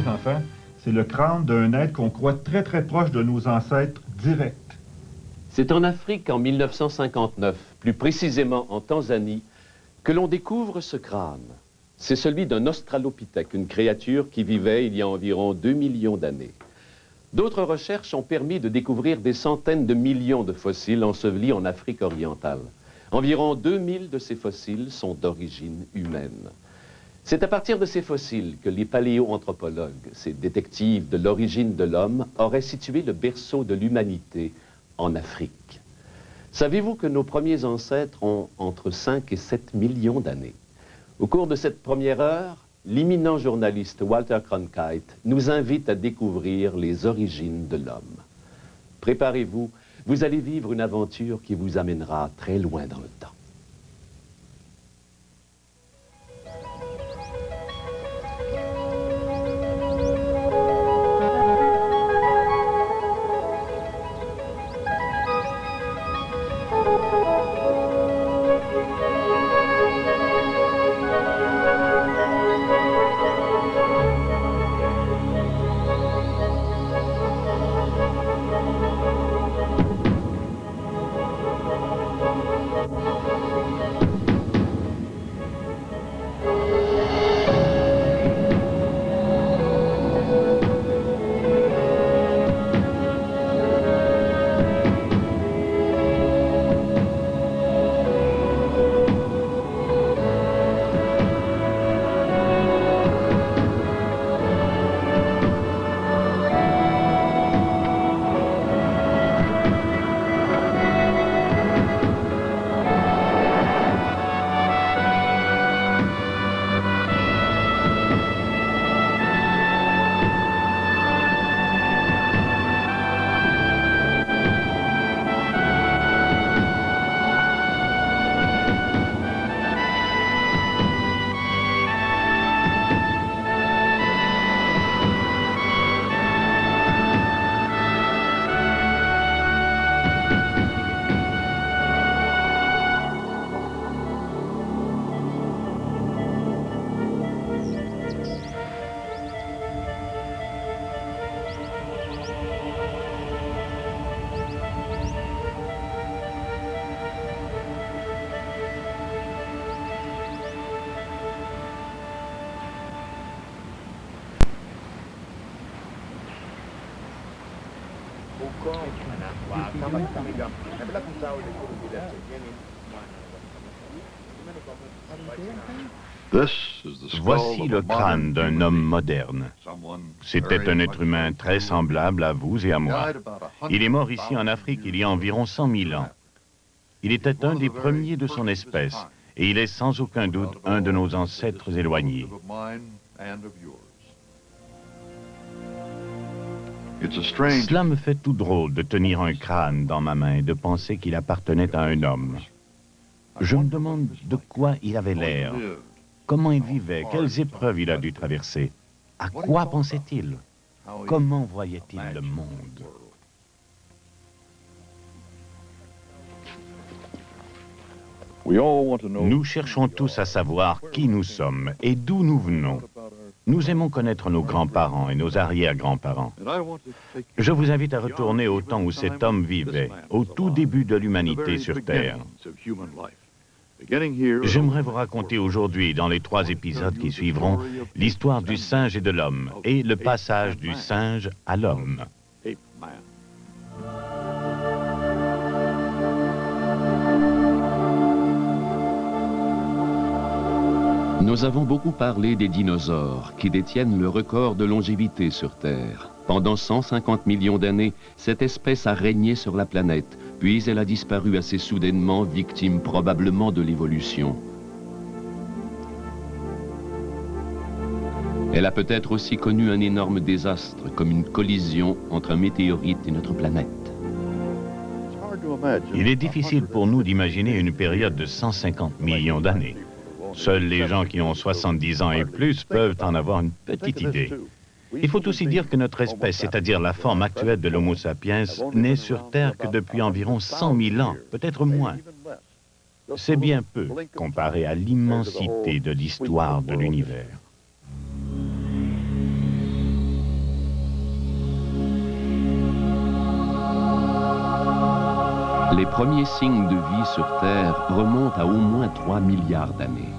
les enfants, c'est le crâne d'un être qu'on croit très très proche de nos ancêtres directs. C'est en Afrique en 1959, plus précisément en Tanzanie, que l'on découvre ce crâne. C'est celui d'un australopithèque, une créature qui vivait il y a environ 2 millions d'années. D'autres recherches ont permis de découvrir des centaines de millions de fossiles ensevelis en Afrique orientale. Environ 2000 de ces fossiles sont d'origine humaine. C'est à partir de ces fossiles que les paléoanthropologues, ces détectives de l'origine de l'homme, auraient situé le berceau de l'humanité en Afrique. Savez-vous que nos premiers ancêtres ont entre 5 et 7 millions d'années? Au cours de cette première heure, l'éminent journaliste Walter Cronkite nous invite à découvrir les origines de l'homme. Préparez-vous, vous allez vivre une aventure qui vous amènera très loin dans le temps. Voici le crâne d'un homme moderne. C'était un être humain très semblable à vous et à moi. Il est mort ici en Afrique il y a environ 100 000 ans. Il était un des premiers de son espèce et il est sans aucun doute un de nos ancêtres éloignés. Cela me fait tout drôle de tenir un crâne dans ma main et de penser qu'il appartenait à un homme. Je me demande de quoi il avait l'air, comment il vivait, quelles épreuves il a dû traverser, à quoi pensait-il, comment voyait-il le monde. Nous cherchons tous à savoir qui nous sommes et d'où nous venons. Nous aimons connaître nos grands-parents et nos arrière-grands-parents. Je vous invite à retourner au temps où cet homme vivait, au tout début de l'humanité sur Terre. J'aimerais vous raconter aujourd'hui, dans les 3 épisodes qui suivront, l'histoire du singe et de l'homme, et le passage du singe à l'homme. Nous avons beaucoup parlé des dinosaures qui détiennent le record de longévité sur Terre. Pendant 150 millions d'années, cette espèce a régné sur la planète, puis elle a disparu assez soudainement, victime probablement de l'évolution. Elle a peut-être aussi connu un énorme désastre, comme une collision entre un météorite et notre planète. Il est difficile pour nous d'imaginer une période de 150 millions d'années. Seuls les gens qui ont 70 ans et plus peuvent en avoir une petite idée. Il faut aussi dire que notre espèce, c'est-à-dire la forme actuelle de l'Homo sapiens, n'est sur Terre que depuis environ 100 000 ans, peut-être moins. C'est bien peu comparé à l'immensité de l'histoire de l'univers. Les premiers signes de vie sur Terre remontent à au moins 3 milliards d'années.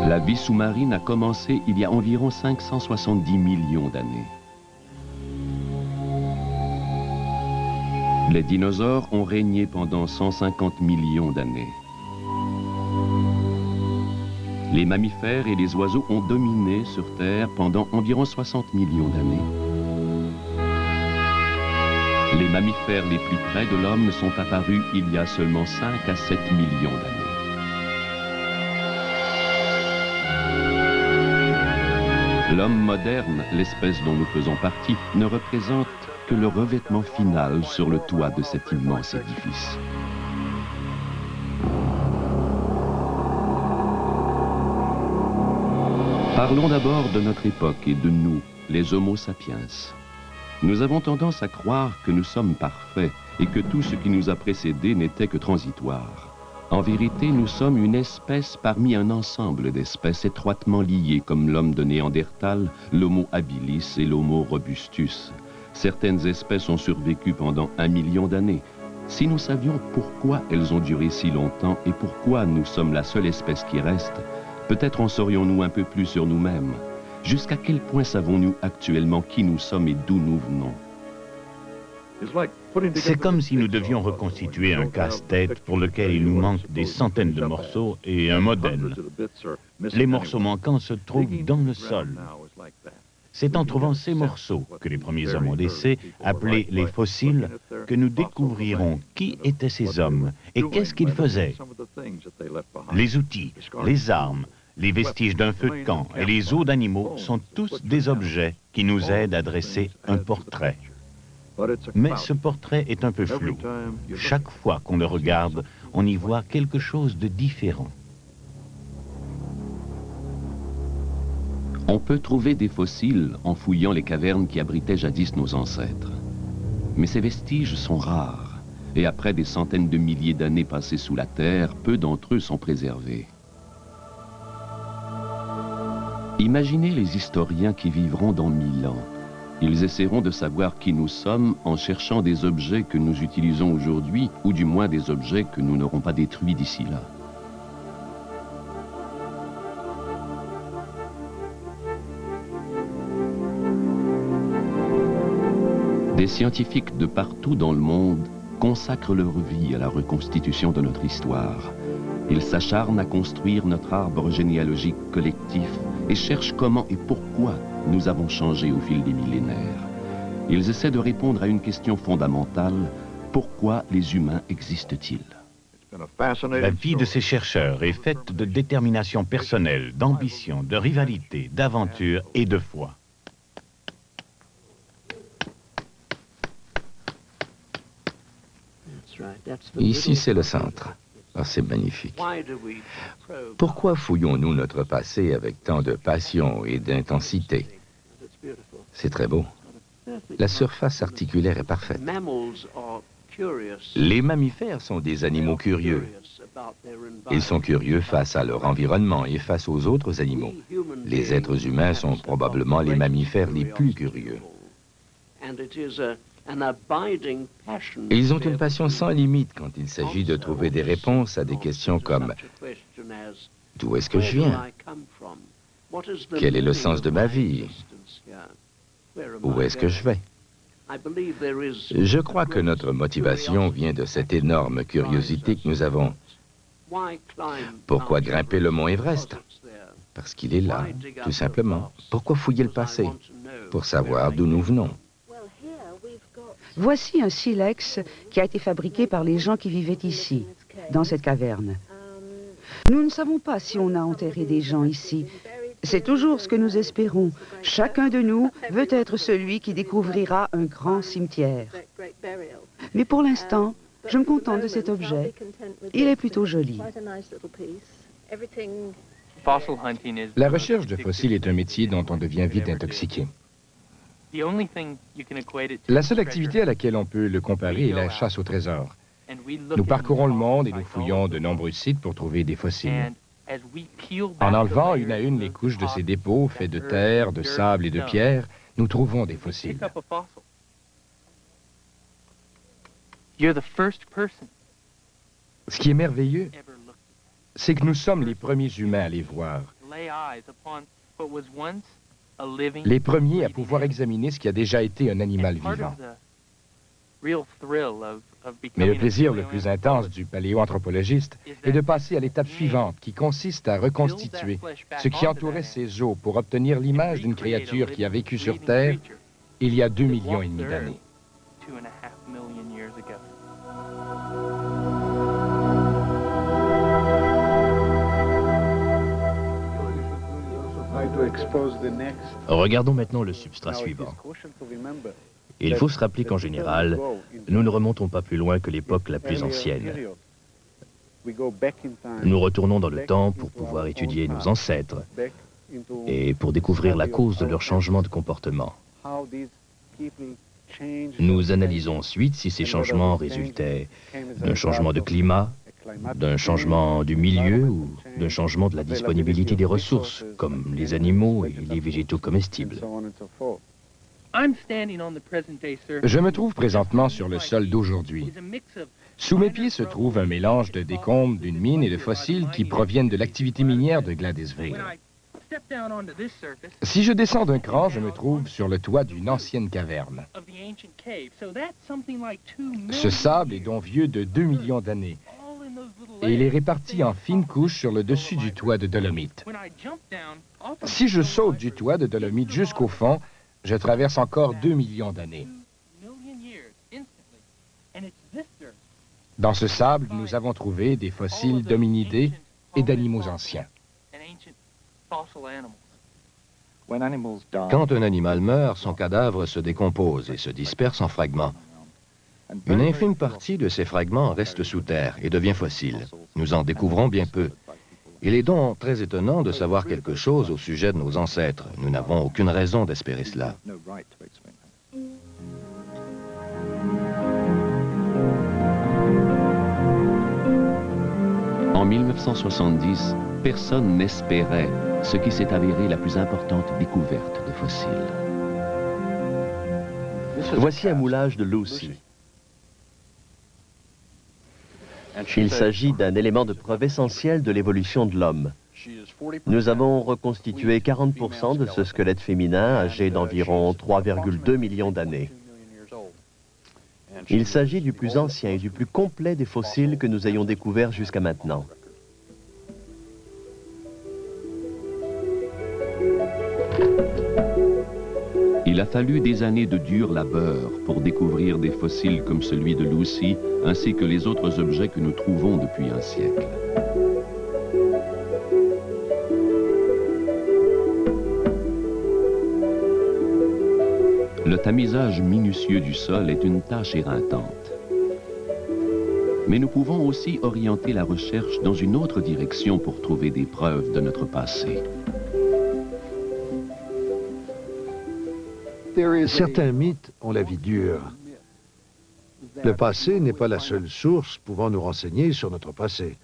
La vie sous-marine a commencé il y a environ 570 millions d'années. Les dinosaures ont régné pendant 150 millions d'années. Les mammifères et les oiseaux ont dominé sur Terre pendant environ 60 millions d'années. Les mammifères les plus près de l'homme sont apparus il y a seulement 5 à 7 millions d'années. L'homme moderne, l'espèce dont nous faisons partie, ne représente que le revêtement final sur le toit de cet immense édifice. Parlons d'abord de notre époque et de nous, les Homo sapiens. Nous avons tendance à croire que nous sommes parfaits et que tout ce qui nous a précédés n'était que transitoire. En vérité, nous sommes une espèce parmi un ensemble d'espèces étroitement liées comme l'homme de Néandertal, l'Homo habilis et l'Homo robustus. Certaines espèces ont survécu pendant 1 million d'années. Si nous savions pourquoi elles ont duré si longtemps et pourquoi nous sommes la seule espèce qui reste, peut-être en saurions-nous un peu plus sur nous-mêmes. Jusqu'à quel point savons-nous actuellement qui nous sommes et d'où nous venons? C'est comme si nous devions reconstituer un casse-tête pour lequel il nous manque des centaines de morceaux et un modèle. Les morceaux manquants se trouvent dans le sol. C'est en trouvant ces morceaux que les premiers hommes ont laissés, appelés les fossiles, que nous découvrirons qui étaient ces hommes et qu'est-ce qu'ils faisaient. Les outils, les armes, les vestiges d'un feu de camp et les os d'animaux sont tous des objets qui nous aident à dresser un portrait. Mais ce portrait est un peu flou. Chaque fois qu'on le regarde, on y voit quelque chose de différent. On peut trouver des fossiles en fouillant les cavernes qui abritaient jadis nos ancêtres. Mais ces vestiges sont rares, et après des centaines de milliers d'années passées sous la terre, peu d'entre eux sont préservés. Imaginez les historiens qui vivront dans 1000 ans. Ils essaieront de savoir qui nous sommes en cherchant des objets que nous utilisons aujourd'hui, ou du moins des objets que nous n'aurons pas détruits d'ici là. Des scientifiques de partout dans le monde consacrent leur vie à la reconstitution de notre histoire. Ils s'acharnent à construire notre arbre généalogique collectif et cherchent comment et pourquoi nous avons changé au fil des millénaires. Ils essaient de répondre à une question fondamentale: pourquoi les humains existent-ils? La vie de ces chercheurs est faite de détermination personnelle, d'ambition, de rivalité, d'aventure et de foi. Ici, c'est le centre. Ah, c'est magnifique. Pourquoi fouillons-nous notre passé avec tant de passion et d'intensité? C'est très beau. La surface articulaire est parfaite. Les mammifères sont des animaux curieux. Ils sont curieux face à leur environnement et face aux autres animaux. Les êtres humains sont probablement les mammifères les plus curieux. Ils ont une passion sans limite quand il s'agit de trouver des réponses à des questions comme « D'où est-ce que je viens? Quel est le sens de ma vie? Où est-ce que je vais? » Je crois que notre motivation vient de cette énorme curiosité que nous avons. Pourquoi grimper le mont Everest? Parce qu'il est là, tout simplement. Pourquoi fouiller le passé? Pour savoir d'où nous venons. Voici un silex qui a été fabriqué par les gens qui vivaient ici, dans cette caverne. Nous ne savons pas si on a enterré des gens ici. C'est toujours ce que nous espérons. Chacun de nous veut être celui qui découvrira un grand cimetière. Mais pour l'instant, je me contente de cet objet. Il est plutôt joli. La recherche de fossiles est un métier dont on devient vite intoxiqué. La seule activité à laquelle on peut le comparer est la chasse au trésor. Nous parcourons le monde et nous fouillons de nombreux sites pour trouver des fossiles. En enlevant une à une les couches de ces dépôts faits de terre, de sable et de pierre, nous trouvons des fossiles. Ce qui est merveilleux, c'est que nous sommes les premiers humains à les voir. Les premiers à pouvoir examiner ce qui a déjà été un animal vivant. Mais le plaisir le plus intense du paléoanthropologiste est de passer à l'étape suivante, qui consiste à reconstituer ce qui entourait ces os pour obtenir l'image d'une créature qui a vécu sur Terre il y a 2,5 millions d'années. Regardons maintenant le substrat suivant. Il faut se rappeler qu'en général, nous ne remontons pas plus loin que l'époque la plus ancienne. Nous retournons dans le temps pour pouvoir étudier nos ancêtres et pour découvrir la cause de leur changement de comportement. Nous analysons ensuite si ces changements résultaient d'un changement de climat, d'un changement du milieu ou d'un changement de la disponibilité des ressources, comme les animaux et les végétaux comestibles. Je me trouve présentement sur le sol d'aujourd'hui. Sous mes pieds se trouve un mélange de décombres d'une mine et de fossiles qui proviennent de l'activité minière de Gladysville. Si je descends d'un cran, je me trouve sur le toit d'une ancienne caverne. Ce sable est donc vieux de 2 millions d'années et il est réparti en fines couches sur le dessus du toit de dolomite. Si je saute du toit de dolomite jusqu'au fond, je traverse encore 2 millions d'années. Dans ce sable, nous avons trouvé des fossiles d'hominidés et d'animaux anciens. Quand un animal meurt, son cadavre se décompose et se disperse en fragments. Une infime partie de ces fragments reste sous terre et devient fossile. Nous en découvrons bien peu. Il est donc très étonnant de savoir quelque chose au sujet de nos ancêtres. Nous n'avons aucune raison d'espérer cela. En 1970, personne n'espérait ce qui s'est avéré la plus importante découverte de fossiles. Voici un moulage de Lucy. Il s'agit d'un élément de preuve essentiel de l'évolution de l'homme. Nous avons reconstitué 40% de ce squelette féminin âgé d'environ 3,2 millions d'années. Il s'agit du plus ancien et du plus complet des fossiles que nous ayons découverts jusqu'à maintenant. Il a fallu des années de dur labeur pour découvrir des fossiles comme celui de Lucy, ainsi que les autres objets que nous trouvons depuis un siècle. Le tamisage minutieux du sol est une tâche éreintante. Mais nous pouvons aussi orienter la recherche dans une autre direction pour trouver des preuves de notre passé. Certains mythes ont la vie dure. Le passé n'est pas la seule source pouvant nous renseigner sur notre passé.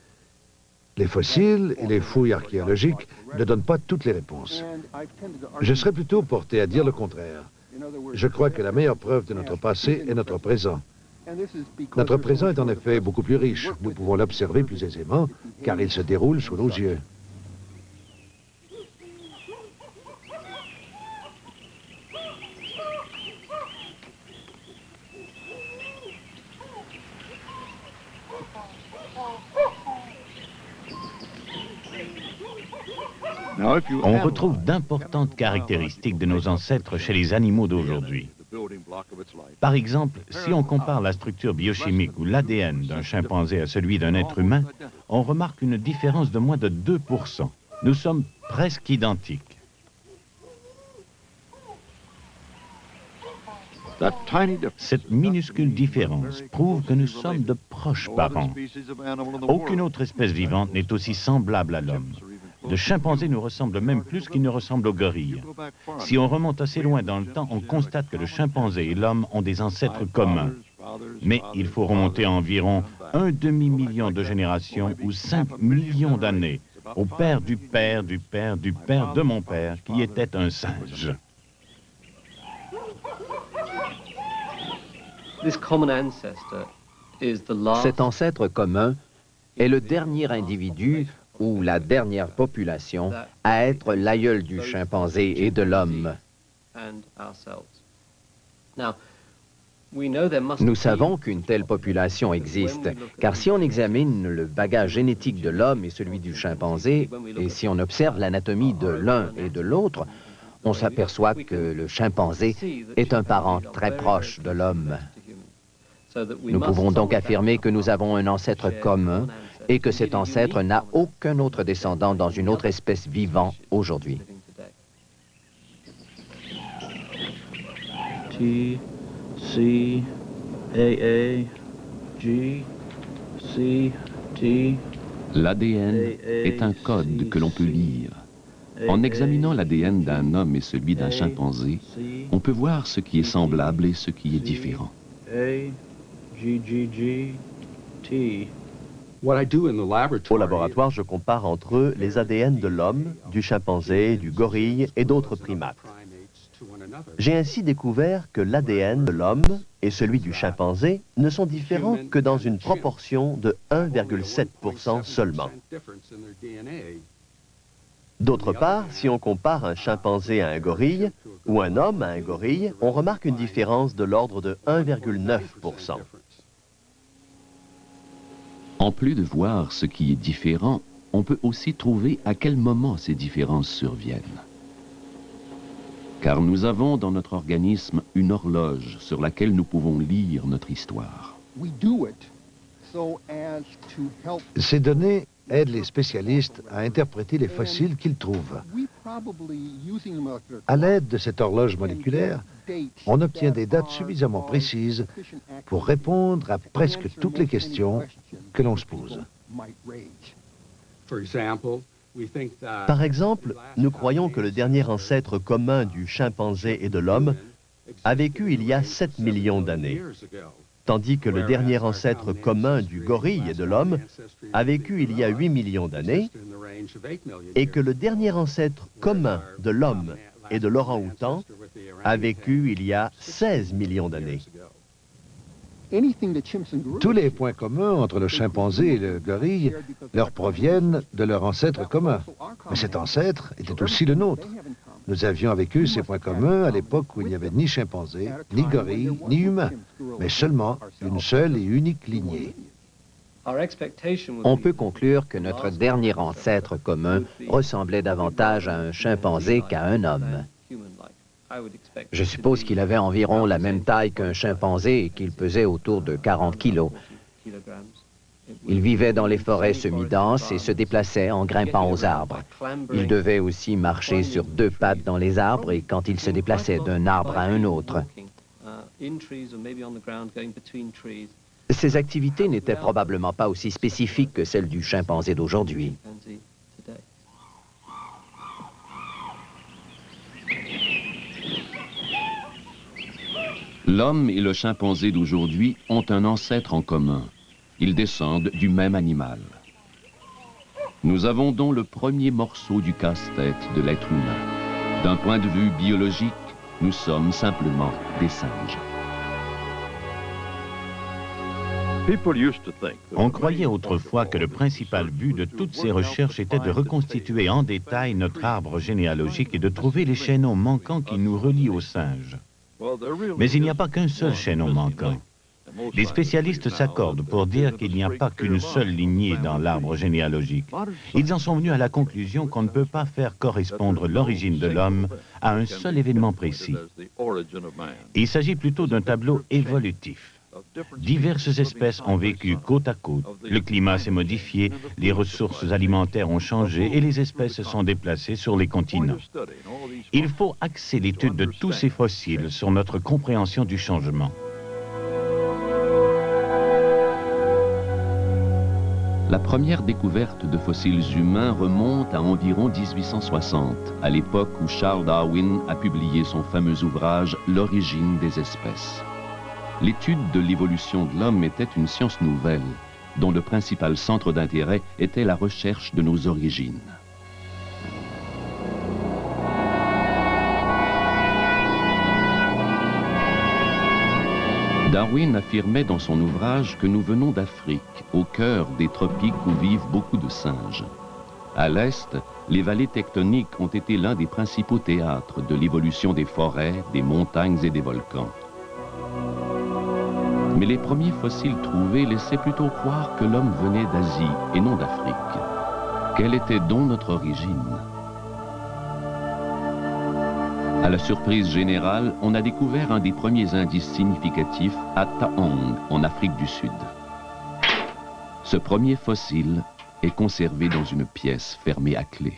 Les fossiles et les fouilles archéologiques ne donnent pas toutes les réponses. Je serais plutôt porté à dire le contraire. Je crois que la meilleure preuve de notre passé est notre présent. Notre présent est en effet beaucoup plus riche. Nous pouvons l'observer plus aisément, car il se déroule sous nos yeux. On retrouve d'importantes caractéristiques de nos ancêtres chez les animaux d'aujourd'hui. Par exemple, si on compare la structure biochimique ou l'ADN d'un chimpanzé à celui d'un être humain, on remarque une différence de moins de 2%. Nous sommes presque identiques. Cette minuscule différence prouve que nous sommes de proches parents. Aucune autre espèce vivante n'est aussi semblable à l'homme. Le chimpanzé nous ressemble même plus qu'il ne ressemble au gorille. Si on remonte assez loin dans le temps, on constate que le chimpanzé et l'homme ont des ancêtres communs. Mais il faut remonter à environ un demi-million de générations ou 5 millions d'années, au père du père du père du père de mon père, qui était un singe. Cet ancêtre commun est le dernier individu ou la dernière population à être l'aïeul du chimpanzé et de l'homme. Nous savons qu'une telle population existe, car si on examine le bagage génétique de l'homme et celui du chimpanzé, et si on observe l'anatomie de l'un et de l'autre, on s'aperçoit que le chimpanzé est un parent très proche de l'homme. Nous pouvons donc affirmer que nous avons un ancêtre commun et que cet ancêtre n'a aucun autre descendant dans une autre espèce vivant aujourd'hui. T, C, A, G, C, T. L'ADN est un code que l'on peut lire. En examinant l'ADN d'un homme et celui d'un chimpanzé, on peut voir ce qui est semblable et ce qui est différent. Au laboratoire, je compare entre eux les ADN de l'homme, du chimpanzé, du gorille et d'autres primates. J'ai ainsi découvert que l'ADN de l'homme et celui du chimpanzé ne sont différents que dans une proportion de 1,7% seulement. D'autre part, si on compare un chimpanzé à un gorille ou un homme à un gorille, on remarque une différence de l'ordre de 1,9%. En plus de voir ce qui est différent, on peut aussi trouver à quel moment ces différences surviennent. Car nous avons dans notre organisme une horloge sur laquelle nous pouvons lire notre histoire. Ces données aident les spécialistes à interpréter les fossiles qu'ils trouvent. À l'aide de cette horloge moléculaire, on obtient des dates suffisamment précises pour répondre à presque toutes les questions que l'on se pose. Par exemple, nous croyons que le dernier ancêtre commun du chimpanzé et de l'homme a vécu il y a 7 millions d'années, tandis que le dernier ancêtre commun du gorille et de l'homme a vécu il y a 8 millions d'années, et que le dernier ancêtre commun de l'homme et de l'orang-outan a vécu il y a 16 millions d'années. Tous les points communs entre le chimpanzé et le gorille leur proviennent de leur ancêtre commun. Mais cet ancêtre était aussi le nôtre. Nous avions avec eux ces points communs à l'époque où il n'y avait ni chimpanzé, ni gorille, ni humain, mais seulement une seule et unique lignée. On peut conclure que notre dernier ancêtre commun ressemblait davantage à un chimpanzé qu'à un homme. Je suppose qu'il avait environ la même taille qu'un chimpanzé et qu'il pesait autour de 40 kilos. Il vivait dans les forêts semi-denses et se déplaçait en grimpant aux arbres. Il devait aussi marcher sur deux pattes dans les arbres et quand il se déplaçait d'un arbre à un autre. Ces activités n'étaient probablement pas aussi spécifiques que celles du chimpanzé d'aujourd'hui. L'homme et le chimpanzé d'aujourd'hui ont un ancêtre en commun. Ils descendent du même animal. Nous avons donc le premier morceau du casse-tête de l'être humain. D'un point de vue biologique, nous sommes simplement des singes. On croyait autrefois que le principal but de toutes ces recherches était de reconstituer en détail notre arbre généalogique et de trouver les chaînons manquants qui nous relient aux singes. Mais il n'y a pas qu'un seul chaînon manquant. Les spécialistes s'accordent pour dire qu'il n'y a pas qu'une seule lignée dans l'arbre généalogique. Ils en sont venus à la conclusion qu'on ne peut pas faire correspondre l'origine de l'homme à un seul événement précis. Il s'agit plutôt d'un tableau évolutif. Diverses espèces ont vécu côte à côte, le climat s'est modifié, les ressources alimentaires ont changé et les espèces se sont déplacées sur les continents. Il faut axer l'étude de tous ces fossiles sur notre compréhension du changement. La première découverte de fossiles humains remonte à environ 1860, à l'époque où Charles Darwin a publié son fameux ouvrage « L'origine des espèces ». L'étude de l'évolution de l'homme était une science nouvelle, dont le principal centre d'intérêt était la recherche de nos origines. Darwin affirmait dans son ouvrage que nous venons d'Afrique, au cœur des tropiques où vivent beaucoup de singes. À l'est, les vallées tectoniques ont été l'un des principaux théâtres de l'évolution des forêts, des montagnes et des volcans. Mais les premiers fossiles trouvés laissaient plutôt croire que l'homme venait d'Asie et non d'Afrique. Quelle était donc notre origine? À la surprise générale, on a découvert un des premiers indices significatifs à Taong, en Afrique du Sud. Ce premier fossile est conservé dans une pièce fermée à clé.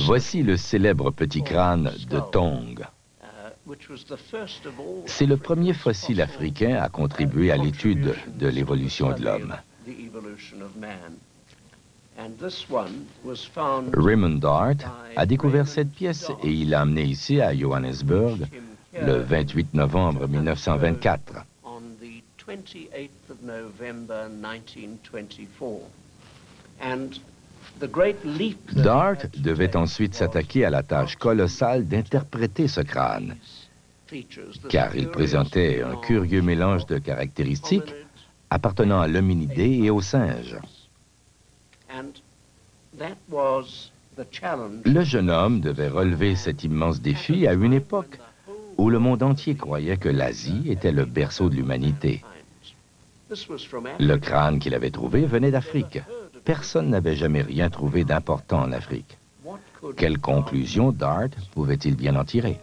Voici le célèbre petit crâne de Tong. C'est le premier fossile africain à contribuer à l'étude de l'évolution de l'homme. Raymond Dart a découvert cette pièce et il l'a amenée ici à Johannesburg le 28 novembre 1924. Dart devait ensuite s'attaquer à la tâche colossale d'interpréter ce crâne, car il présentait un curieux mélange de caractéristiques appartenant à l'hominidé et aux singes. Le jeune homme devait relever cet immense défi à une époque où le monde entier croyait que l'Asie était le berceau de l'humanité. Le crâne qu'il avait trouvé venait d'Afrique. Personne n'avait jamais rien trouvé d'important en Afrique. Quelle conclusion Dart pouvait-il bien en tirer?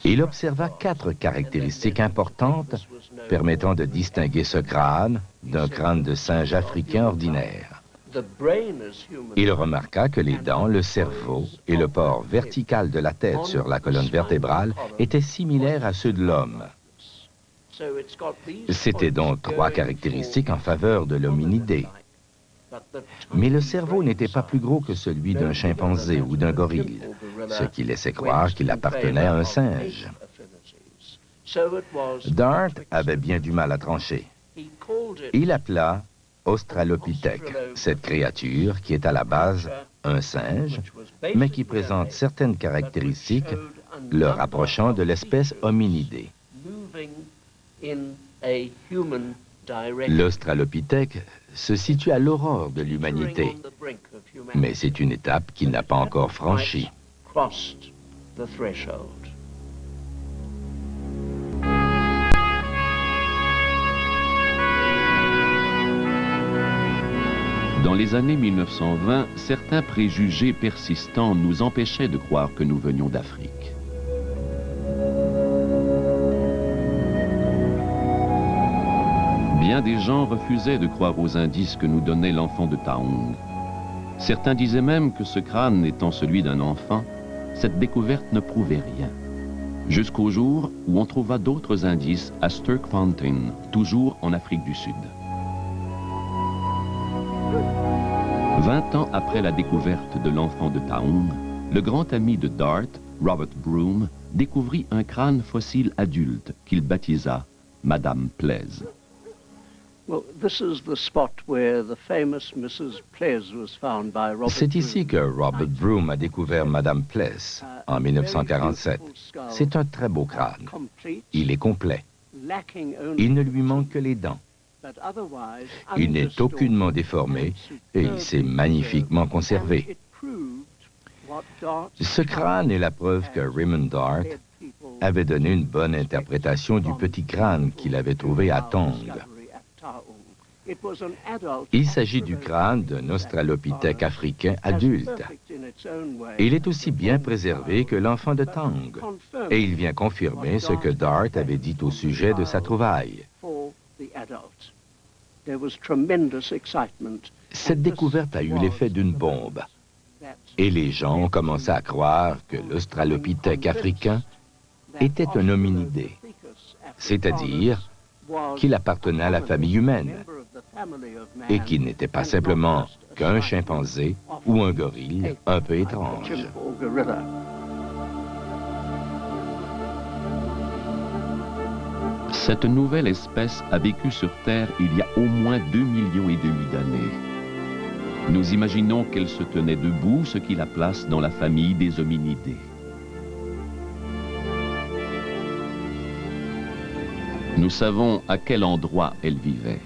Il observa 4 caractéristiques importantes permettant de distinguer ce crâne d'un crâne de singe africain ordinaire. Il remarqua que les dents, le cerveau et le port vertical de la tête sur la colonne vertébrale étaient similaires à ceux de l'homme. C'étaient donc 3 caractéristiques en faveur de l'hominidé. Mais le cerveau n'était pas plus gros que celui d'un chimpanzé ou d'un gorille, ce qui laissait croire qu'il appartenait à un singe. Dart avait bien du mal à trancher. Il appela Australopithèque, cette créature qui est à la base un singe, mais qui présente certaines caractéristiques le rapprochant de l'espèce hominidée. L'Australopithèque se situe à l'aurore de l'humanité, mais c'est une étape qu'il n'a pas encore franchie. Dans les années 1920, certains préjugés persistants nous empêchaient de croire que nous venions d'Afrique. Bien des gens refusaient de croire aux indices que nous donnait l'enfant de Taong. Certains disaient même que ce crâne étant celui d'un enfant, cette découverte ne prouvait rien. Jusqu'au jour où on trouva d'autres indices à Sterkfontein, toujours en Afrique du Sud. 20 ans après la découverte de l'enfant de Taong, le grand ami de Dart, Robert Broom, découvrit un crâne fossile adulte qu'il baptisa Madame Pless. C'est ici que Robert Broom a découvert Madame Pless en 1947. C'est un très beau crâne. Il est complet. Il ne lui manque que les dents. Il n'est aucunement déformé et il s'est magnifiquement conservé. Ce crâne est la preuve que Raymond Dart avait donné une bonne interprétation du petit crâne qu'il avait trouvé à Tong. Il s'agit du crâne d'un australopithèque africain adulte. Il est aussi bien préservé que l'enfant de Tong. Et il vient confirmer ce que Dart avait dit au sujet de sa trouvaille. Cette découverte a eu l'effet d'une bombe. Et les gens ont commencé à croire que l'Australopithèque africain était un hominidé, c'est-à-dire qu'il appartenait à la famille humaine et qu'il n'était pas simplement qu'un chimpanzé ou un gorille un peu étrange. Cette nouvelle espèce a vécu sur Terre il y a au moins 2,5 millions d'années. Nous imaginons qu'elle se tenait debout, ce qui la place dans la famille des hominidés. Nous savons à quel endroit elle vivait.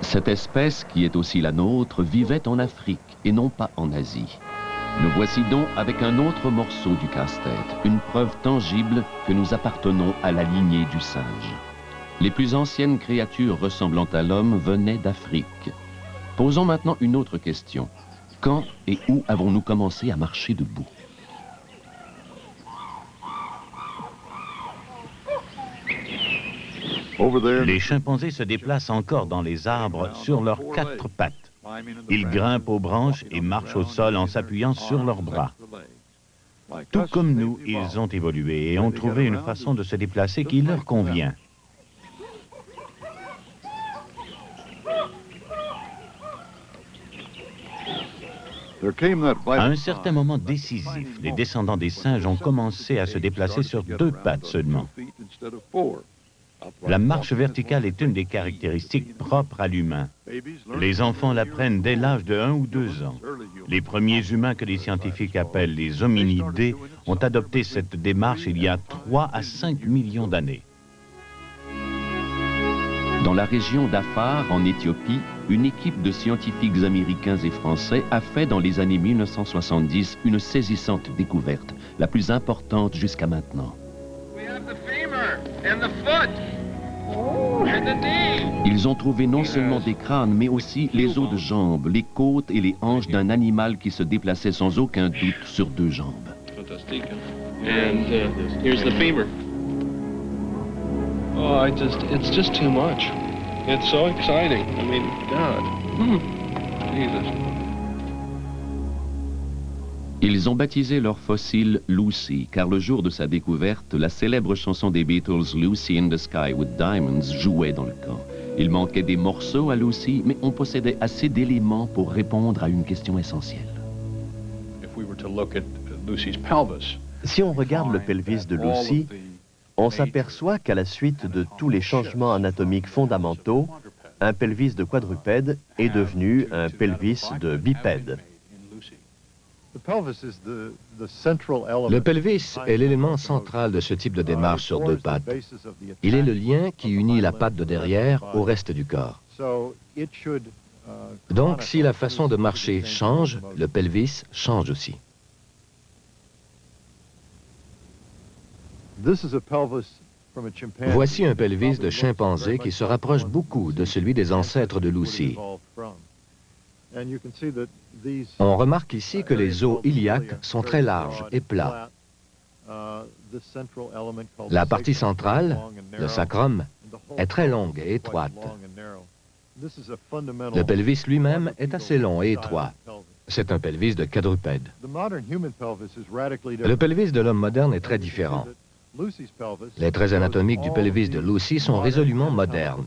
Cette espèce, qui est aussi la nôtre, vivait en Afrique et non pas en Asie. Nous voici donc avec un autre morceau du casse-tête, une preuve tangible que nous appartenons à la lignée du singe. Les plus anciennes créatures ressemblant à l'homme venaient d'Afrique. Posons maintenant une autre question. Quand et où avons-nous commencé à marcher debout? Les chimpanzés se déplacent encore dans les arbres sur leurs 4 pattes. Ils grimpent aux branches et marchent au sol en s'appuyant sur leurs bras. Tout comme nous, ils ont évolué et ont trouvé une façon de se déplacer qui leur convient. À un certain moment décisif, les descendants des singes ont commencé à se déplacer sur 2 pattes seulement. La marche verticale est une des caractéristiques propres à l'humain. Les enfants l'apprennent dès l'âge de 1 ou 2 ans. Les premiers humains que les scientifiques appellent les hominidés ont adopté cette démarche il y a 3 à 5 millions d'années. Dans la région d'Afar, en Éthiopie, une équipe de scientifiques américains et français a fait dans les années 1970 une saisissante découverte, la plus importante jusqu'à maintenant. Ils ont trouvé non seulement des crânes, mais aussi les os de jambes, les côtes et les hanches d'un animal qui se déplaçait sans aucun doute sur 2 jambes. Oh, it's just too much. It's so exciting. I mean, God. Jesus. Ils ont baptisé leur fossile Lucy, car le jour de sa découverte, la célèbre chanson des Beatles Lucy in the Sky with Diamonds jouait dans le camp. Il manquait des morceaux à Lucy, mais on possédait assez d'éléments pour répondre à une question essentielle. Si on regarde le pelvis de Lucy, on s'aperçoit qu'à la suite de tous les changements anatomiques fondamentaux, un pelvis de quadrupède est devenu un pelvis de bipède. Le pelvis est l'élément central de ce type de démarche sur 2 pattes. Il est le lien qui unit la patte de derrière au reste du corps. Donc, si la façon de marcher change, le pelvis change aussi. Voici un pelvis de chimpanzé qui se rapproche beaucoup de celui des ancêtres de Lucy. On remarque ici que les os iliaques sont très larges et plats. La partie centrale, le sacrum, est très longue et étroite. Le pelvis lui-même est assez long et étroit. C'est un pelvis de quadrupède. Le pelvis de l'homme moderne est très différent. Les traits anatomiques du pelvis de Lucy sont résolument modernes.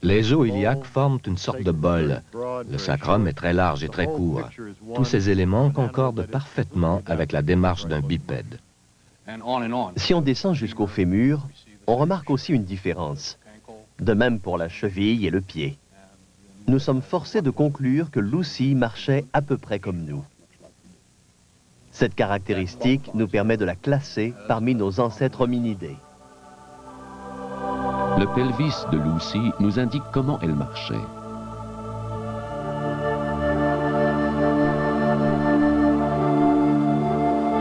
Les os iliaques forment une sorte de bol. Le sacrum est très large et très court. Tous ces éléments concordent parfaitement avec la démarche d'un bipède. Si on descend jusqu'au fémur, on remarque aussi une différence. De même pour la cheville et le pied. Nous sommes forcés de conclure que Lucy marchait à peu près comme nous. Cette caractéristique nous permet de la classer parmi nos ancêtres hominidés. Le pelvis de Lucy nous indique comment elle marchait.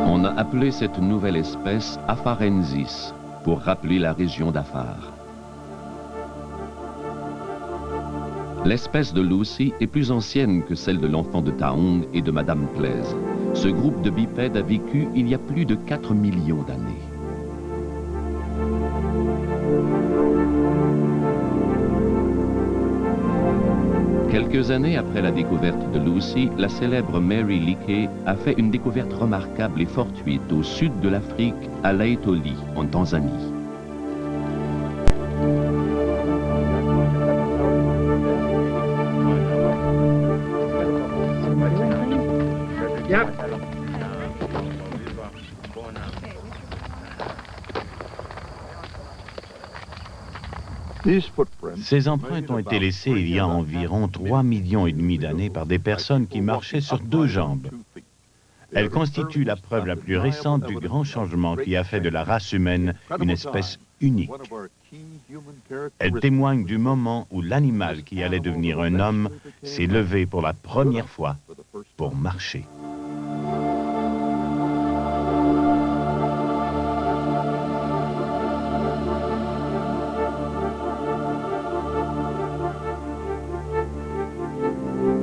On a appelé cette nouvelle espèce Afarensis, pour rappeler la région d'Afar. L'espèce de Lucy est plus ancienne que celle de l'enfant de Taong et de Madame Plaise. Ce groupe de bipèdes a vécu il y a plus de 4 millions d'années. Quelques années après la découverte de Lucy, la célèbre Mary Leakey a fait une découverte remarquable et fortuite au sud de l'Afrique, à Laetoli, en Tanzanie. Ces empreintes ont été laissées il y a environ 3,5 millions d'années par des personnes qui marchaient sur 2 jambes. Elles constituent la preuve la plus récente du grand changement qui a fait de la race humaine une espèce unique. Elles témoignent du moment où l'animal qui allait devenir un homme s'est levé pour la première fois pour marcher.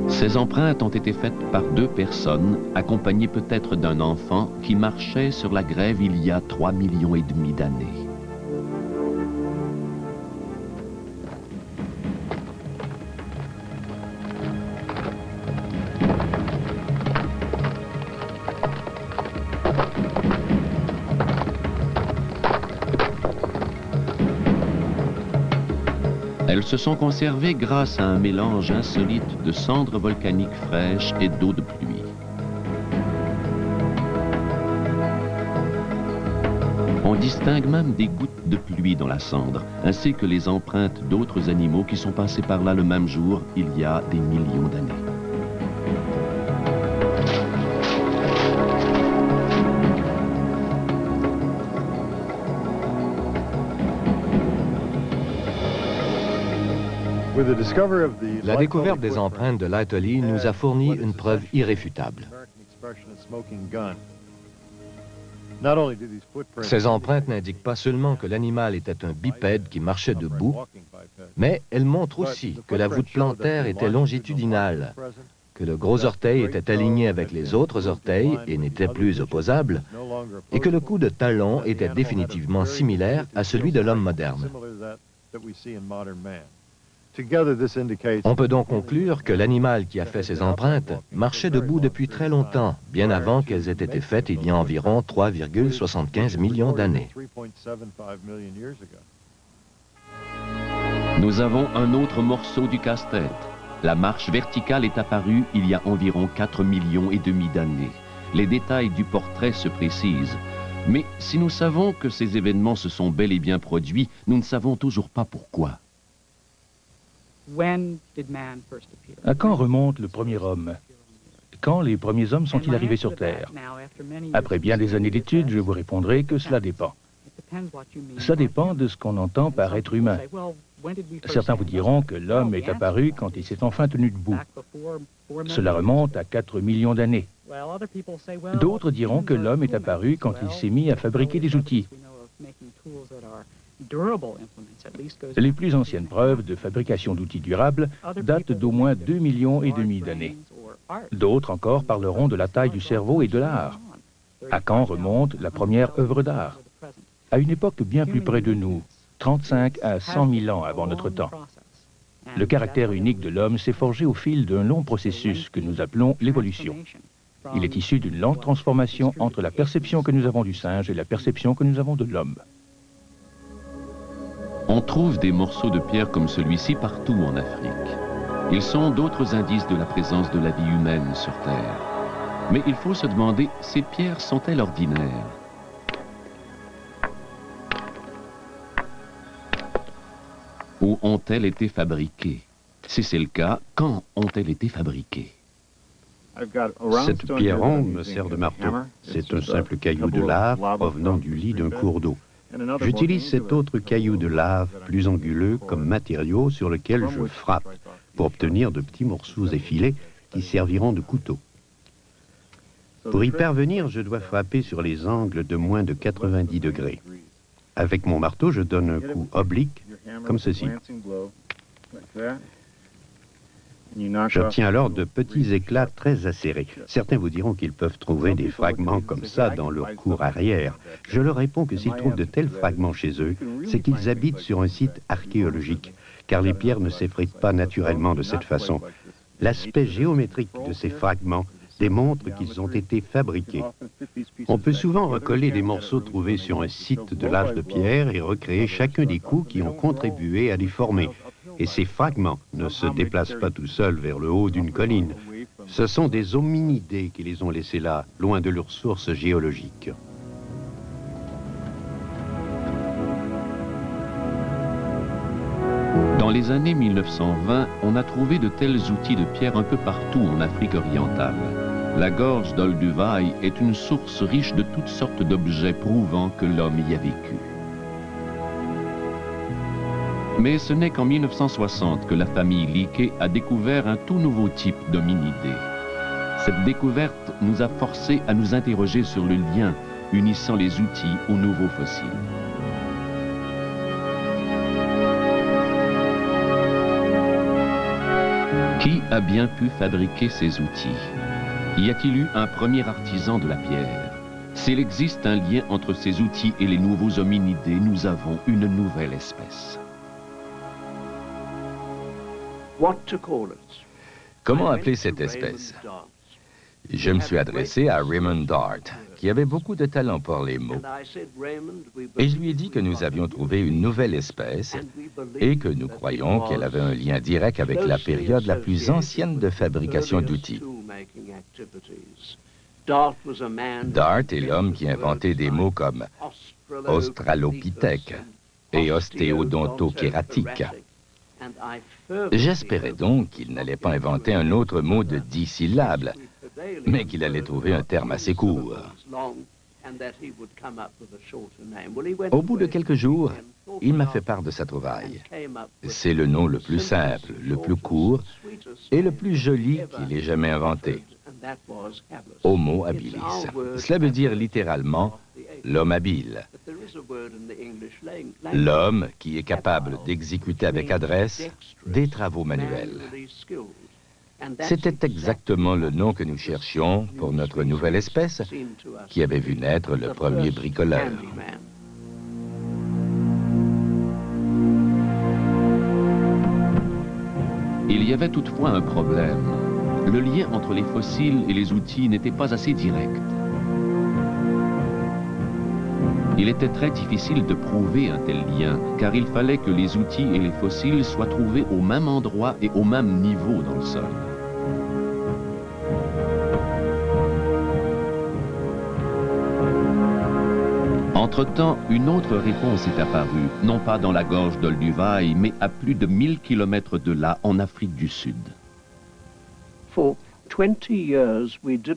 Ces empreintes ont été faites par 2 personnes, accompagnées peut-être d'un enfant qui marchait sur la grève il y a 3,5 millions d'années. Elles se sont conservées grâce à un mélange insolite de cendres volcaniques fraîches et d'eau de pluie. On distingue même des gouttes de pluie dans la cendre, ainsi que les empreintes d'autres animaux qui sont passés par là le même jour, il y a des millions d'années. La découverte des empreintes de Laetoli nous a fourni une preuve irréfutable. Ces empreintes n'indiquent pas seulement que l'animal était un bipède qui marchait debout, mais elles montrent aussi que la voûte plantaire était longitudinale, que le gros orteil était aligné avec les autres orteils et n'était plus opposable, et que le coup de talon était définitivement similaire à celui de l'homme moderne. On peut donc conclure que l'animal qui a fait ces empreintes marchait debout depuis très longtemps, bien avant qu'elles aient été faites il y a environ 3,75 millions d'années. Nous avons un autre morceau du casse-tête. La marche verticale est apparue il y a environ 4,5 millions d'années. Les détails du portrait se précisent. Mais si nous savons que ces événements se sont bel et bien produits, nous ne savons toujours pas pourquoi. À quand remonte le premier homme? Quand les premiers hommes sont-ils arrivés sur Terre? Après bien des années d'études, je vous répondrai que cela dépend. Ça dépend de ce qu'on entend par être humain. Certains vous diront que l'homme est apparu quand il s'est enfin tenu debout. Cela remonte à 4 millions d'années. D'autres diront que l'homme est apparu quand il s'est mis à fabriquer des outils. Les plus anciennes preuves de fabrication d'outils durables datent d'au moins 2,5 millions d'années. D'autres encore parleront de la taille du cerveau et de l'art. À quand remonte la première œuvre d'art? À une époque bien plus près de nous, 35 à 100 000 ans avant notre temps. Le caractère unique de l'homme s'est forgé au fil d'un long processus que nous appelons l'évolution. Il est issu d'une lente transformation entre la perception que nous avons du singe et la perception que nous avons de l'homme. On trouve des morceaux de pierre comme celui-ci partout en Afrique. Ils sont d'autres indices de la présence de la vie humaine sur Terre. Mais il faut se demander, ces pierres sont-elles ordinaires? Ou ont-elles été fabriquées? Si c'est le cas, quand ont-elles été fabriquées? Cette pierre ronde me sert de marteau. C'est un simple caillou de lave provenant du lit d'un cours d'eau. J'utilise cet autre caillou de lave plus anguleux comme matériau sur lequel je frappe pour obtenir de petits morceaux effilés qui serviront de couteau. Pour y parvenir, je dois frapper sur les angles de moins de 90 degrés. Avec mon marteau, je donne un coup oblique, comme ceci. J'obtiens alors de petits éclats très acérés. Certains vous diront qu'ils peuvent trouver des fragments comme ça dans leur cour arrière. Je leur réponds que s'ils trouvent de tels fragments chez eux, c'est qu'ils habitent sur un site archéologique, car les pierres ne s'effritent pas naturellement de cette façon. L'aspect géométrique de ces fragments démontre qu'ils ont été fabriqués. On peut souvent recoller des morceaux trouvés sur un site de l'âge de pierre et recréer chacun des coups qui ont contribué à les former. Et ces fragments ne se déplacent pas tout seuls vers le haut d'une colline. Ce sont des hominidés qui les ont laissés là, loin de leur source géologique. Dans les années 1920, on a trouvé de tels outils de pierre un peu partout en Afrique orientale. La gorge d'Olduvai est une source riche de toutes sortes d'objets prouvant que l'homme y a vécu. Mais ce n'est qu'en 1960 que la famille Leakey a découvert un tout nouveau type d'hominidé. Cette découverte nous a forcés à nous interroger sur le lien unissant les outils aux nouveaux fossiles. Qui a bien pu fabriquer ces outils? Y a-t-il eu un premier artisan de la pierre? S'il existe un lien entre ces outils et les nouveaux hominidés, nous avons une nouvelle espèce. Comment appeler cette espèce? Je me suis adressé à Raymond Dart, qui avait beaucoup de talent pour les mots. Et je lui ai dit que nous avions trouvé une nouvelle espèce et que nous croyons qu'elle avait un lien direct avec la période la plus ancienne de fabrication d'outils. Dart est l'homme qui a inventé des mots comme australopithèque et ostéodontokératique. J'espérais donc qu'il n'allait pas inventer un autre mot de 10 syllabes, mais qu'il allait trouver un terme assez court. Au bout de quelques jours, il m'a fait part de sa trouvaille. C'est le nom le plus simple, le plus court et le plus joli qu'il ait jamais inventé. Homo habilis. Cela veut dire littéralement l'homme habile. L'homme qui est capable d'exécuter avec adresse des travaux manuels. C'était exactement le nom que nous cherchions pour notre nouvelle espèce qui avait vu naître le premier bricoleur. Il y avait toutefois un problème. Le lien entre les fossiles et les outils n'était pas assez direct. Il était très difficile de prouver un tel lien, car il fallait que les outils et les fossiles soient trouvés au même endroit et au même niveau dans le sol. Entre-temps, une autre réponse est apparue, non pas dans la gorge d'Olduvai, mais à plus de 1000 km de là, en Afrique du Sud.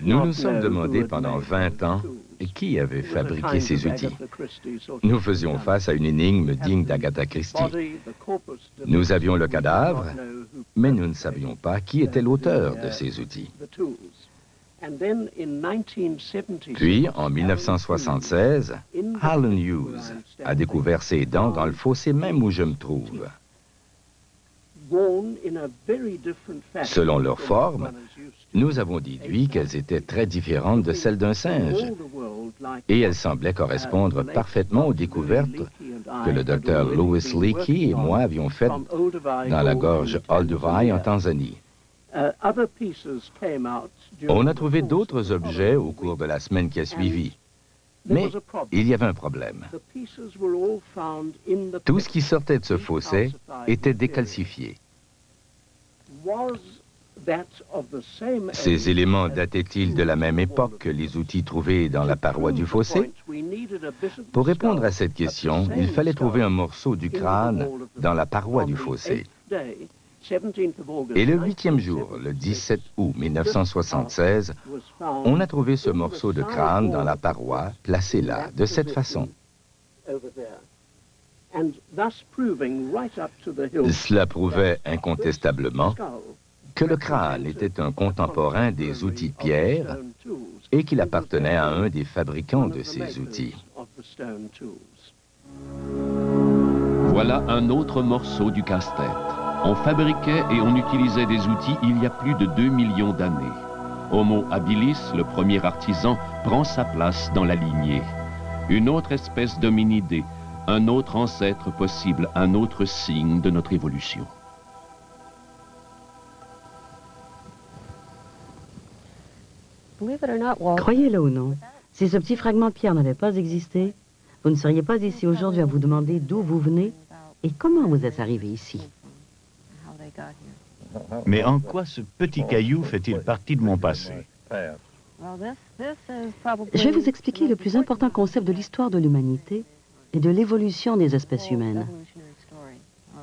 Nous nous sommes demandé pendant 20 ans qui avait fabriqué ces outils. Nous faisions face à une énigme digne d'Agatha Christie. Nous avions le cadavre, mais nous ne savions pas qui était l'auteur de ces outils. Puis, en 1976, Alan Hughes a découvert ces dents dans le fossé même où je me trouve. Selon leur forme, nous avons déduit qu'elles étaient très différentes de celles d'un singe, et elles semblaient correspondre parfaitement aux découvertes que le docteur Louis Leakey et moi avions faites dans la gorge Olduvai en Tanzanie. On a trouvé d'autres objets au cours de la semaine qui a suivi, mais il y avait un problème. Tout ce qui sortait de ce fossé était décalcifié. Ces éléments dataient-ils de la même époque que les outils trouvés dans la paroi du fossé? Pour répondre à cette question, il fallait trouver un morceau du crâne dans la paroi du fossé. Et le 8e jour, le 17 août 1976, on a trouvé ce morceau de crâne dans la paroi, placé là, de cette façon. Cela prouvait incontestablement que le crâne était un contemporain des outils de pierre et qu'il appartenait à un des fabricants de ces outils. Voilà un autre morceau du casse-tête. On fabriquait et on utilisait des outils il y a plus de 2 millions d'années. Homo habilis, le premier artisan, prend sa place dans la lignée. Une autre espèce d'hominidé, un autre ancêtre possible, un autre signe de notre évolution. Croyez-le ou non, si ce petit fragment de pierre n'avait pas existé, vous ne seriez pas ici aujourd'hui à vous demander d'où vous venez et comment vous êtes arrivé ici. Mais en quoi ce petit caillou fait-il partie de mon passé? Je vais vous expliquer le plus important concept de l'histoire de l'humanité et de l'évolution des espèces humaines.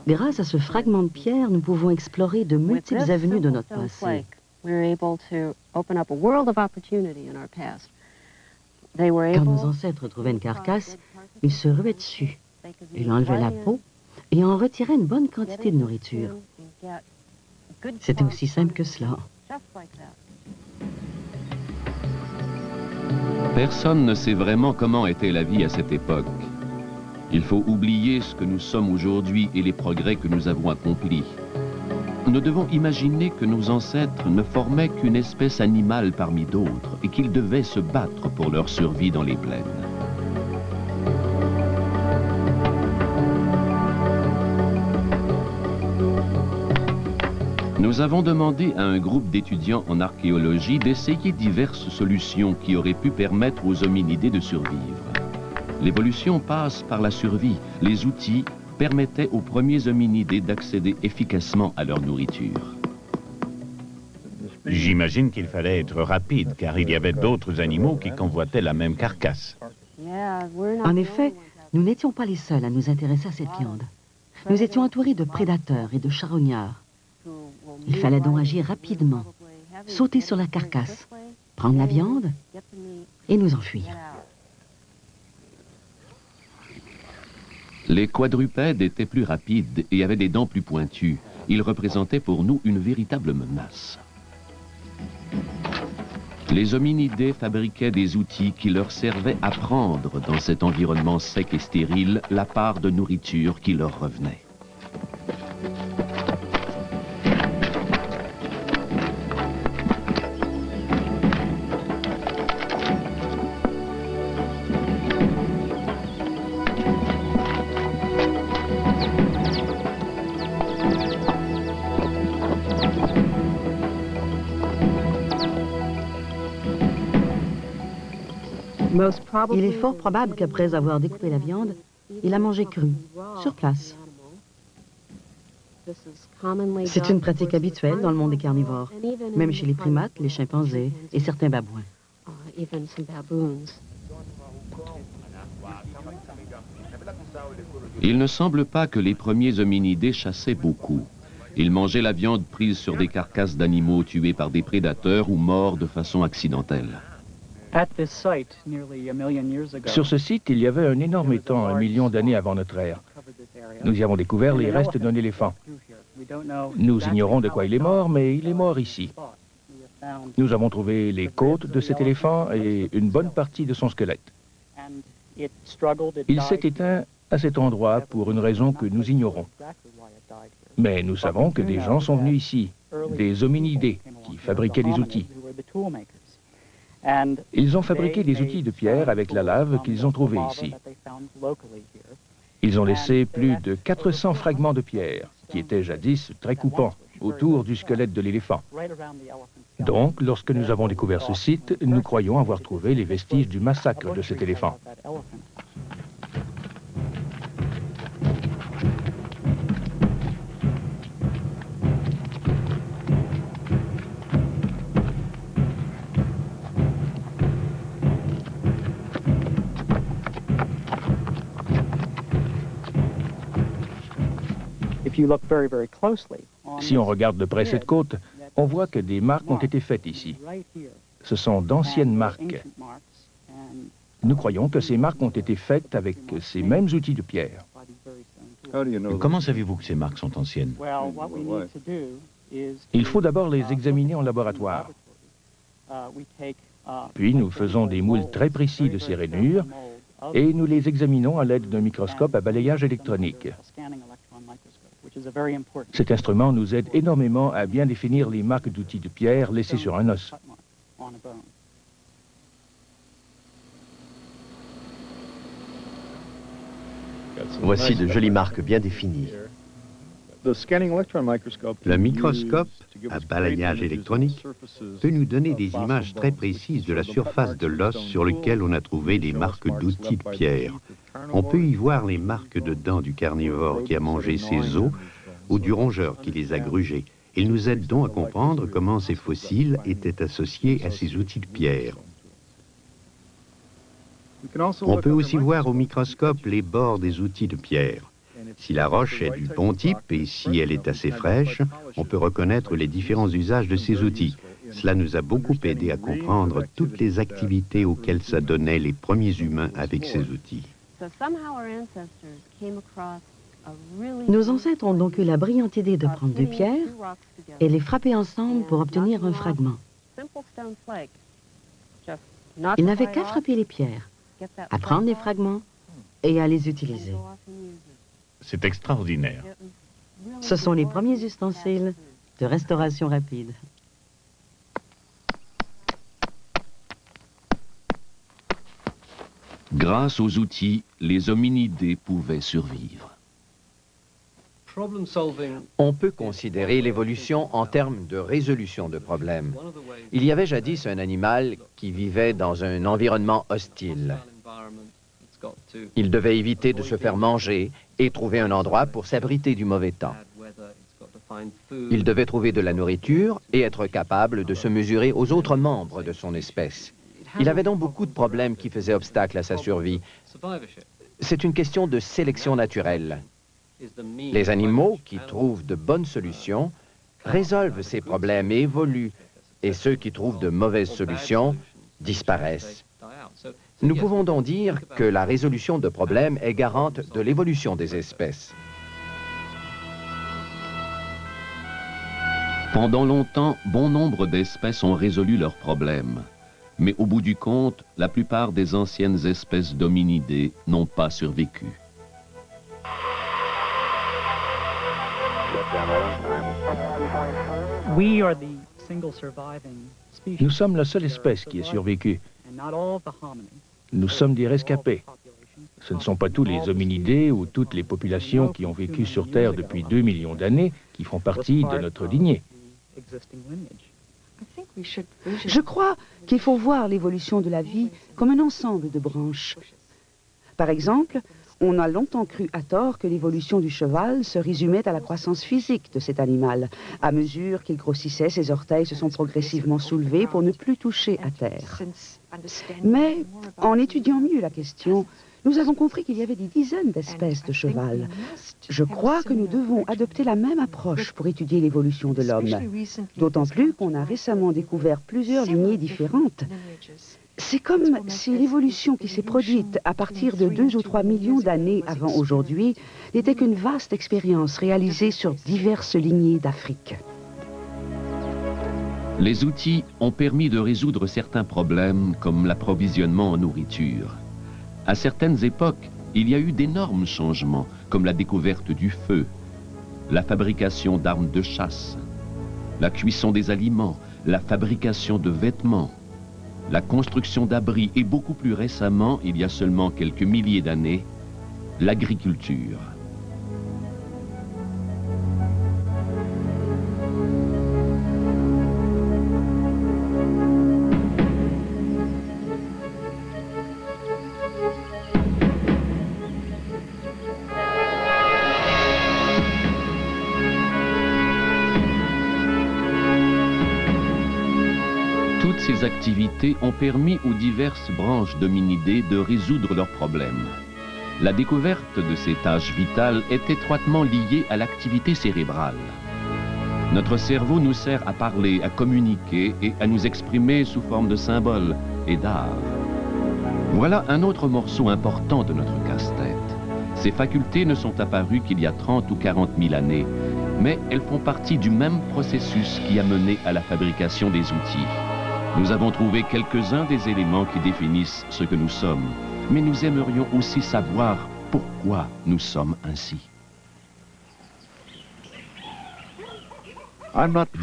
Grâce à ce fragment de pierre, nous pouvons explorer de multiples avenues de notre passé. Quand nos ancêtres trouvaient une carcasse, ils se ruaient dessus. Ils enlevaient la peau et en retiraient une bonne quantité de nourriture. C'était aussi simple que cela. Personne ne sait vraiment comment était la vie à cette époque. Il faut oublier ce que nous sommes aujourd'hui et les progrès que nous avons accomplis. Nous devons imaginer que nos ancêtres ne formaient qu'une espèce animale parmi d'autres et qu'ils devaient se battre pour leur survie dans les plaines. Nous avons demandé à un groupe d'étudiants en archéologie d'essayer diverses solutions qui auraient pu permettre aux hominidés de survivre. L'évolution passe par la survie. Les outils permettaient aux premiers hominidés d'accéder efficacement à leur nourriture. J'imagine qu'il fallait être rapide, car il y avait d'autres animaux qui convoitaient la même carcasse. En effet, nous n'étions pas les seuls à nous intéresser à cette viande. Nous étions entourés de prédateurs et de charognards. Il fallait donc agir rapidement, sauter sur la carcasse, prendre la viande et nous enfuir. Les quadrupèdes étaient plus rapides et avaient des dents plus pointues. Ils représentaient pour nous une véritable menace. Les hominidés fabriquaient des outils qui leur servaient à prendre, dans cet environnement sec et stérile, la part de nourriture qui leur revenait. Il est fort probable qu'après avoir découpé la viande, il a mangé crue, sur place. C'est une pratique habituelle dans le monde des carnivores, même chez les primates, les chimpanzés et certains babouins. Il ne semble pas que les premiers hominidés chassaient beaucoup. Ils mangeaient la viande prise sur des carcasses d'animaux tués par des prédateurs ou morts de façon accidentelle. Sur ce site, il y avait un énorme étang 1 million d'années avant notre ère. Nous y avons découvert les restes d'un éléphant. Nous ignorons de quoi il est mort, mais il est mort ici. Nous avons trouvé les côtes de cet éléphant et une bonne partie de son squelette. Il s'est éteint à cet endroit pour une raison que nous ignorons. Mais nous savons que des gens sont venus ici, des hominidés qui fabriquaient des outils. Ils ont fabriqué des outils de pierre avec la lave qu'ils ont trouvée ici. Ils ont laissé plus de 400 fragments de pierre, qui étaient jadis très coupants, autour du squelette de l'éléphant. Donc, lorsque nous avons découvert ce site, nous croyons avoir trouvé les vestiges du massacre de cet éléphant. Si on regarde de près cette côte, on voit que des marques ont été faites ici. Ce sont d'anciennes marques. Nous croyons que ces marques ont été faites avec ces mêmes outils de pierre. Comment savez-vous que ces marques sont anciennes? Il faut d'abord les examiner en laboratoire. Puis nous faisons des moules très précis de ces rainures et nous les examinons à l'aide d'un microscope à balayage électronique. Cet instrument nous aide énormément à bien définir les marques d'outils de pierre laissées sur un os. Voici de jolies marques bien définies. Le microscope à balayage électronique peut nous donner des images très précises de la surface de l'os sur lequel on a trouvé des marques d'outils de pierre. On peut y voir les marques de dents du carnivore qui a mangé ces os ou du rongeur qui les a grugés. Il nous aide donc à comprendre comment ces fossiles étaient associés à ces outils de pierre. On peut aussi voir au microscope les bords des outils de pierre. Si la roche est du bon type et si elle est assez fraîche, on peut reconnaître les différents usages de ces outils. Cela nous a beaucoup aidé à comprendre toutes les activités auxquelles s'adonnaient les premiers humains avec ces outils. Nos ancêtres ont donc eu la brillante idée de prendre deux pierres et les frapper ensemble pour obtenir un fragment. Ils n'avaient qu'à frapper les pierres, à prendre les fragments et à les utiliser. C'est extraordinaire. Ce sont les premiers ustensiles de restauration rapide. Grâce aux outils, les hominidés pouvaient survivre. On peut considérer l'évolution en termes de résolution de problèmes. Il y avait jadis un animal qui vivait dans un environnement hostile. Il devait éviter de se faire manger et trouver un endroit pour s'abriter du mauvais temps. Il devait trouver de la nourriture et être capable de se mesurer aux autres membres de son espèce. Il avait donc beaucoup de problèmes qui faisaient obstacle à sa survie. C'est une question de sélection naturelle. Les animaux qui trouvent de bonnes solutions résolvent ces problèmes et évoluent, et ceux qui trouvent de mauvaises solutions disparaissent. Nous pouvons donc dire que la résolution de problèmes est garante de l'évolution des espèces. Pendant longtemps, bon nombre d'espèces ont résolu leurs problèmes. Mais au bout du compte, la plupart des anciennes espèces d'hominidés n'ont pas survécu. Nous sommes la seule espèce qui ait survécu. Nous sommes des rescapés. Ce ne sont pas tous les hominidés ou toutes les populations qui ont vécu sur Terre depuis 2 millions d'années qui font partie de notre lignée. Je crois qu'il faut voir l'évolution de la vie comme un ensemble de branches. Par exemple, on a longtemps cru à tort que l'évolution du cheval se résumait à la croissance physique de cet animal. À mesure qu'il grossissait, ses orteils se sont progressivement soulevés pour ne plus toucher à terre. Mais en étudiant mieux la question, nous avons compris qu'il y avait des dizaines d'espèces de cheval. Je crois que nous devons adopter la même approche pour étudier l'évolution de l'homme. D'autant plus qu'on a récemment découvert plusieurs lignées différentes. C'est comme si l'évolution qui s'est produite à partir de 2 ou 3 millions d'années avant aujourd'hui n'était qu'une vaste expérience réalisée sur diverses lignées d'Afrique. Les outils ont permis de résoudre certains problèmes comme l'approvisionnement en nourriture. À certaines époques, il y a eu d'énormes changements comme la découverte du feu, la fabrication d'armes de chasse, la cuisson des aliments, la fabrication de vêtements, la construction d'abris et beaucoup plus récemment, il y a seulement quelques milliers d'années, l'agriculture. Ces activités ont permis aux diverses branches d'hominidés de résoudre leurs problèmes. La découverte de ces tâches vitales est étroitement liée à l'activité cérébrale. Notre cerveau nous sert à parler, à communiquer et à nous exprimer sous forme de symboles et d'art. Voilà un autre morceau important de notre casse-tête. Ces facultés ne sont apparues qu'il y a 30 ou 40 000 années, mais elles font partie du même processus qui a mené à la fabrication des outils. Nous avons trouvé quelques-uns des éléments qui définissent ce que nous sommes, mais nous aimerions aussi savoir pourquoi nous sommes ainsi.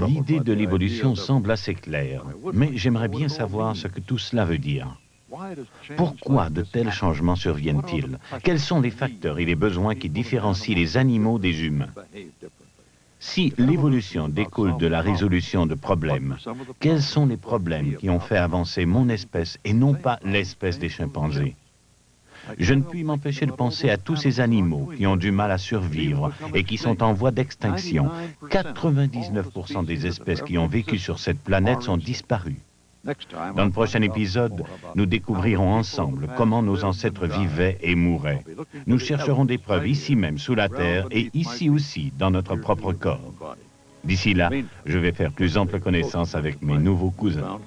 L'idée de l'évolution semble assez claire, mais j'aimerais bien savoir ce que tout cela veut dire. Pourquoi de tels changements surviennent-ils? Quels sont les facteurs et les besoins qui différencient les animaux des humains? Si l'évolution découle de la résolution de problèmes, quels sont les problèmes qui ont fait avancer mon espèce et non pas l'espèce des chimpanzés? Je ne puis m'empêcher de penser à tous ces animaux qui ont du mal à survivre et qui sont en voie d'extinction. 99% des espèces qui ont vécu sur cette planète sont disparues. Dans le prochain épisode, nous découvrirons ensemble comment nos ancêtres vivaient et mouraient. Nous chercherons des preuves ici même, sous la Terre, et ici aussi, dans notre propre corps. D'ici là, je vais faire plus ample connaissance avec mes nouveaux cousins.